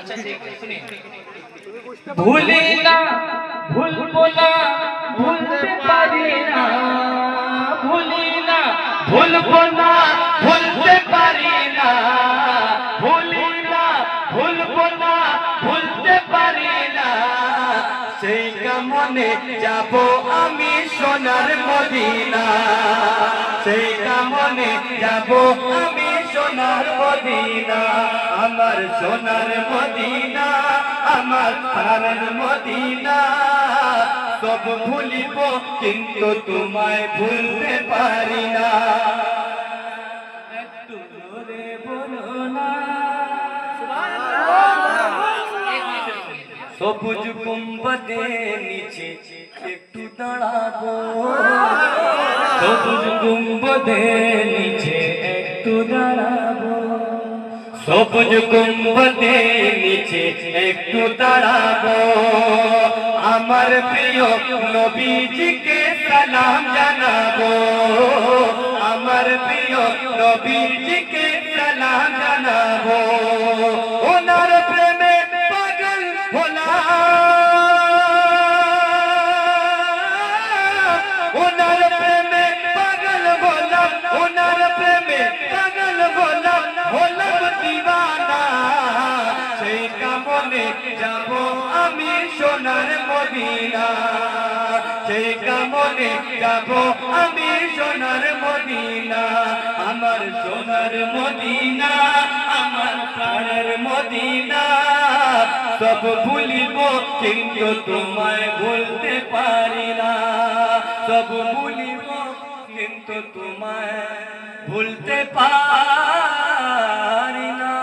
अच्छा सुनिए भूले ना भूलबो ना भूलते पारी ना भूले ना भूलबो ना भूलते पारी ना भूले ना भूलबो ना भूलते पारी ना সেই কামনে যাব আমি সোনার মদিনা সেই কামনে যাব আমি সোনার মদিনা আমার সোনার মদিনা আমার প্রাণের মদিনা সব ভুলিব কিন্তু তোমায় ভুলতে পারি না একটু জোরে বলো না সবুজ গুম্বদের নিচে একটু দাঁড়াবো সবুজ গুম্বদের নিচে একটু দাঁড়াবো সবুজ গুম্বদের নিচে একটু দাঁড়াবো আমার প্রিয় নবীজিকে সালাম জানাবো আমার প্রিয় নবীজিকে সালাম জানাবো ওনার প্রেমে পাগল হলাম ওনার প্রেমে পাগল হলাম ওনার প্রেমে পাগল হলাম হলাম দিওয়ানা সেই কামনে যাব আমি সোনার মদিনা সেই কামনে যাব আমি সোনার মদিনা আমার সোনার মদিনা আমার প্রাণের মদিনা সব ভুলিব কিন্তু তোমায় ভুলতে পারি না সব ভুলিব কিন্তু তোমায় ভুলতে পারি না